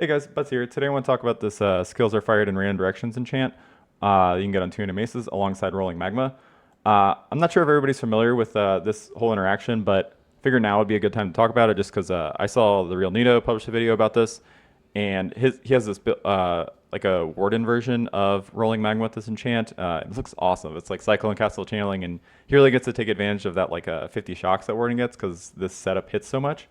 Hey guys, Butts here. Today I want to talk about this skills are fired in random directions enchant. You can get on 200 maces alongside rolling magma. I'm not sure if everybody's familiar with this whole interaction, but figure now would be a good time to talk about it just because I saw the real Nito publish a video about this, and he has this like a warden version of rolling magma with this enchant. It looks awesome. It's like cycle and castle channeling, and he really gets to take advantage of that like 50 shocks that warden gets because this setup hits so much.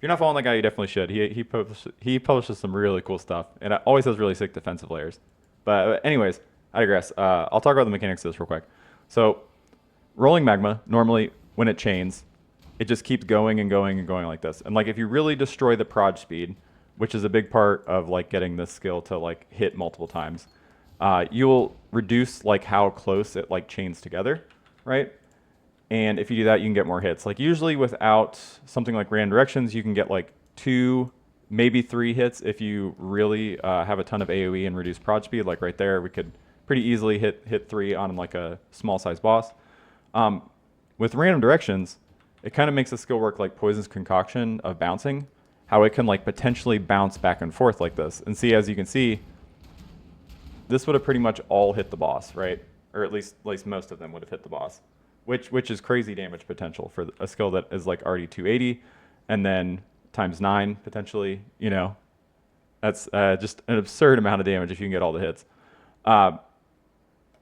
If you're not following that guy, you definitely should. He publishes some really cool stuff, and it always has really sick defensive layers. But anyways, I digress. I'll talk about the mechanics of this real quick. So, rolling magma normally when it chains, it just keeps going and going and going like this. And like if you really destroy the proj speed, which is a big part of like getting this skill to like hit multiple times, you'll reduce like how close it like chains together, right? And if you do that, you can get more hits. Like usually without something like random directions, you can get like 2, maybe 3 hits if you really have a ton of AoE and reduce prod speed. Like right there, we could pretty easily hit 3 on like a small size boss. With random directions, it kind of makes the skill work like Poison's Concoction of bouncing, how it can like potentially bounce back and forth like this. And see, as you can see, this would have pretty much all hit the boss, right? Or at least most of them would have hit the boss. Which is crazy damage potential for a skill that is like already 280, and then times 9 potentially. You know, that's just an absurd amount of damage if you can get all the hits.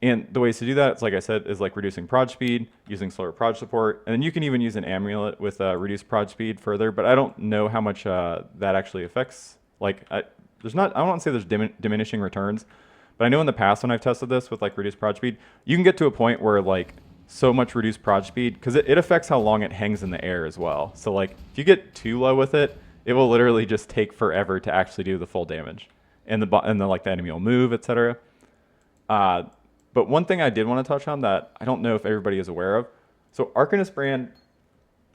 And the ways to do that, it's like I said, is like reducing proj speed, using slower proj support, and then you can even use an amulet with reduced proj speed further. But I don't know how much that actually affects. Like, I don't want to say there's diminishing returns, but I know in the past when I've tested this with like reduced proj speed, you can get to a point where like so much reduced proj speed because it affects how long it hangs in the air as well. So like if you get too low with it, it will literally just take forever to actually do the full damage, and the like the enemy will move, etc. But one thing I did want to touch on that I don't know if everybody is aware of. So Arcanist brand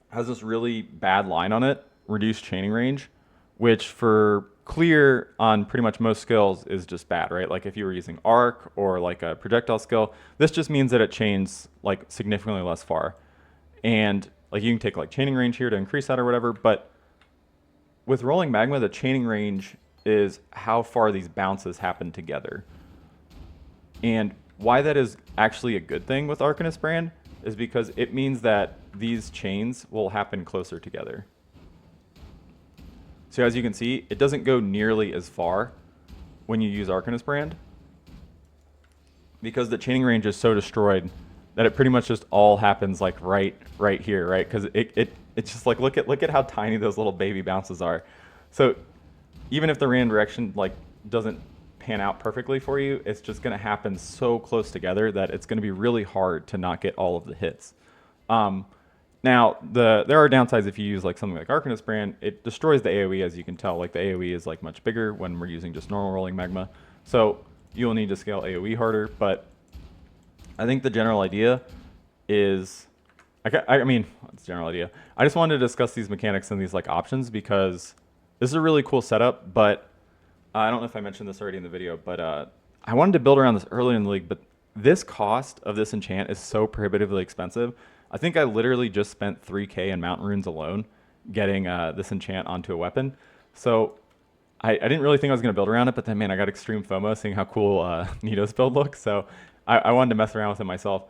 has this really bad line on it, reduced chaining range, which for clear on pretty much most skills is just bad, right? Like if you were using arc or like a projectile skill, this just means that it chains like significantly less far. And like you can take like chaining range here to increase that or whatever, but with rolling magma, the chaining range is how far these bounces happen together. And why that is actually a good thing with Arcanist brand is because it means that these chains will happen closer together. So as you can see, it doesn't go nearly as far when you use Arcanist brand because the chaining range is so destroyed that it pretty much just all happens like right here, right? Because it's just like look at how tiny those little baby bounces are. So even if the random direction like doesn't pan out perfectly for you, it's just going to happen so close together that it's going to be really hard to not get all of the hits. Now, there are downsides if you use like something like Arcanist brand. It destroys the AoE, as you can tell. Like the AoE is like much bigger when we're using just normal rolling magma. So you'll need to scale AoE harder. But I think the general idea is, I mean, it's a general idea. I just wanted to discuss these mechanics and these like options because this is a really cool setup. But I don't know if I mentioned this already in the video, but I wanted to build around this early in the league. But this cost of this enchant is so prohibitively expensive. I think I literally just spent 3K in mountain runes alone getting this enchant onto a weapon. So I didn't really think I was going to build around it, but then, man, I got extreme FOMO seeing how cool Nito's build looks. So I wanted to mess around with it myself.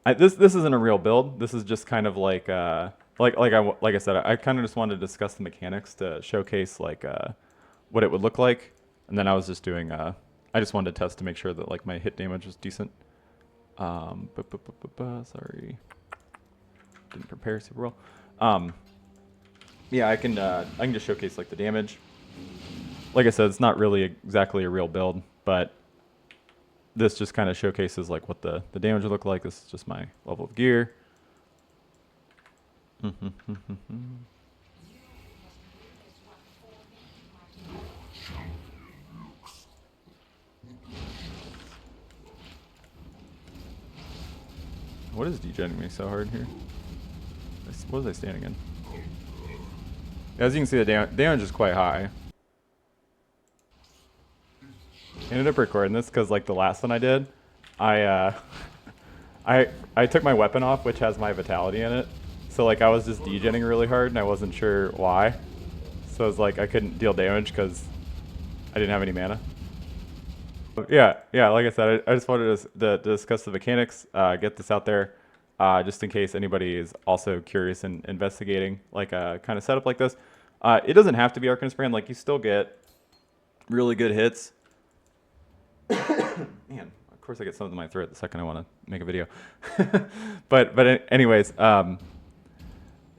This isn't a real build. This is just kind of like I said, I kind of just wanted to discuss the mechanics to showcase like what it would look like. And then I was just doing, I just wanted to test to make sure that like my hit damage was decent. Sorry, didn't prepare super well. Yeah, I can just showcase like the damage. Like I said, it's not really exactly a real build, but this just kind of showcases like what the damage would look like. This is just my level of gear. What is degenning me so hard here? What was I standing in? As you can see, the damage is quite high. I ended up recording this because like the last one I did, I took my weapon off, which has my vitality in it. So like I was just degenning really hard and I wasn't sure why. So it's like I couldn't deal damage because I didn't have any mana. Yeah, like I said, I just wanted to discuss the mechanics, get this out there, just in case anybody is also curious and investigating like a kind of setup like this. It doesn't have to be Arcanist brand. Like you still get really good hits. Man, of course I get something in my throat the second I want to make a video. but anyways,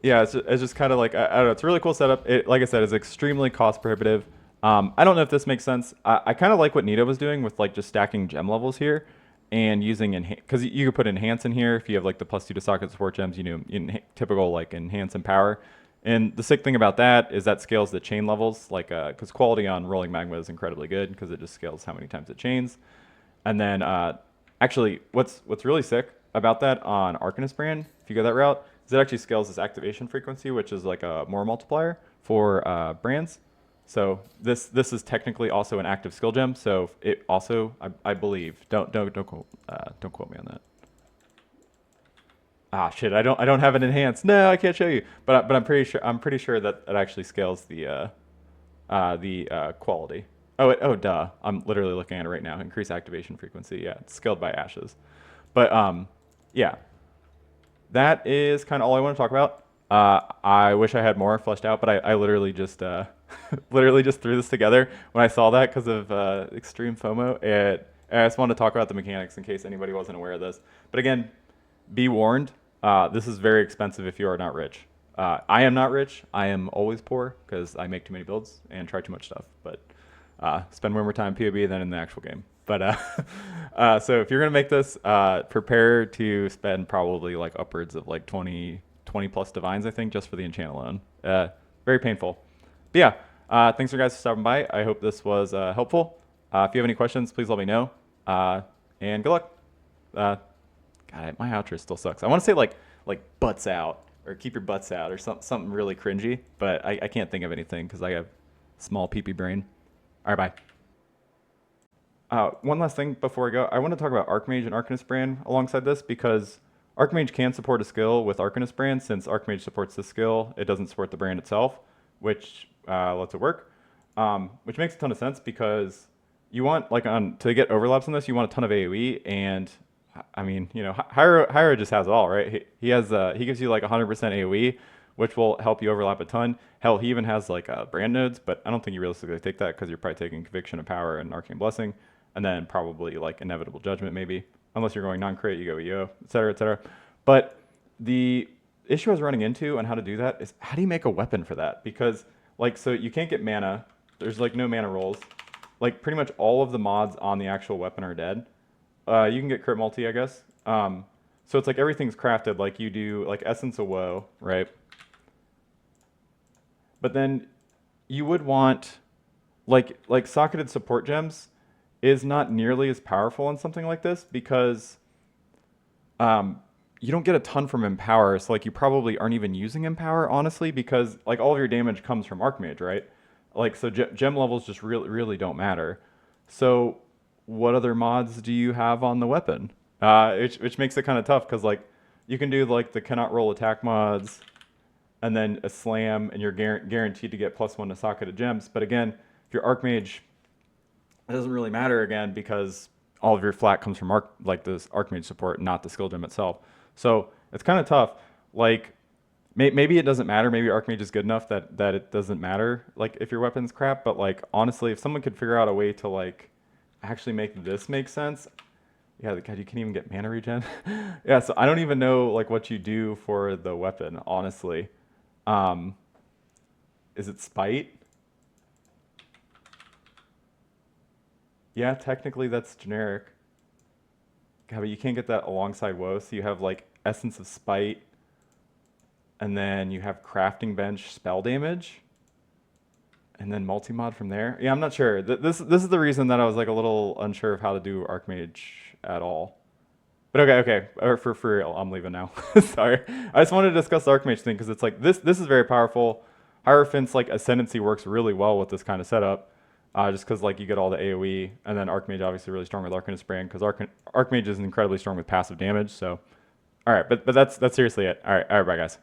yeah, it's just kind of like, I don't know, it's a really cool setup. It, like I said, is extremely cost prohibitive. I don't know if this makes sense. I kind of like what Nito was doing with like just stacking gem levels here and using because you could put enhance in here if you have like the +2 to socket support gems, you know, typical like enhance and power. And the sick thing about that is that scales the chain levels, like because quality on rolling magma is incredibly good because it just scales how many times it chains. And then actually, what's really sick about that on Arcanist brand, if you go that route, is it actually scales this activation frequency, which is like a more multiplier for brands. So this is technically also an active skill gem. So it also, I believe, don't quote me on that. Ah shit, I don't have it enhanced. No, I can't show you. But I'm pretty sure that it actually scales the quality. Oh duh. I'm literally looking at it right now. Increase activation frequency. Yeah, it's scaled by ashes. But yeah. That is kind of all I want to talk about. I wish I had more fleshed out, but I literally just literally just threw this together when I saw that because of extreme FOMO. And I just wanted to talk about the mechanics in case anybody wasn't aware of this. But again, be warned, this is very expensive if you are not rich. I am not rich. I am always poor because I make too many builds and try too much stuff. But spend way more time in PoB than in the actual game. But so if you're gonna make this, prepare to spend probably like upwards of like 20 plus divines, I think, just for the enchant alone. Very painful. But yeah, thanks for guys for stopping by. I hope this was helpful. If you have any questions, please let me know. And good luck. God, my outro still sucks. I want to say like butts out or keep your butts out or something really cringy, but I can't think of anything because I have small pee-pee brain. All right, bye. One last thing before I go, I want to talk about Archmage and Arcanist brand alongside this because Archmage can support a skill with Arcanist brand. Since Archmage supports the skill, it doesn't support the brand itself, which lets it work, which makes a ton of sense because you want like to get overlaps on this, you want a ton of AoE, and I mean, you know, Hyro just has it all, right? He gives you like 100% AoE, which will help you overlap a ton. Hell, he even has like brand nodes, but I don't think you realistically take that because you're probably taking Conviction of Power and Arcane Blessing, and then probably like Inevitable Judgment maybe. Unless you're going non-crit, you go EO, et cetera, et cetera. But the issue I was running into on how to do that is how do you make a weapon for that? Because like, so you can't get mana. There's like no mana rolls. Like pretty much all of the mods on the actual weapon are dead. You can get crit multi, I guess. So it's like everything's crafted like you do like Essence of Woe, right? But then you would want like socketed support gems is not nearly as powerful on something like this because you don't get a ton from Empower, so like you probably aren't even using Empower, honestly, because like all of your damage comes from Archmage, right? Like so gem levels just really don't matter. So what other mods do you have on the weapon? Which makes it kind of tough because like you can do like the cannot roll attack mods and then a slam and you're guaranteed to get +1 to socketed gems. But again, if you're Archmage, it doesn't really matter again because all of your flat comes from this Archmage support, not the skill gem itself. So it's kind of tough. Like maybe it doesn't matter. Maybe Archmage is good enough that it doesn't matter. Like if your weapon's crap, but like honestly, if someone could figure out a way to like actually make this make sense. Yeah, God, you can't even get mana regen. Yeah, so I don't even know like what you do for the weapon, honestly. Is it spite? Yeah, technically that's generic. God, but you can't get that alongside Woe, so you have like Essence of Spite, and then you have Crafting Bench spell damage, and then multi-mod from there. Yeah, I'm not sure. This is the reason that I was like a little unsure of how to do Archmage at all. But okay, for real, I'm leaving now. Sorry, I just wanted to discuss the Archmage thing because it's like this is very powerful. Hierophant's like Ascendancy works really well with this kind of setup, just because like you get all the AoE, and then Archmage obviously really strong with Arcanist brand because Archmage is incredibly strong with passive damage. So, all right, but that's seriously it. All right, bye guys.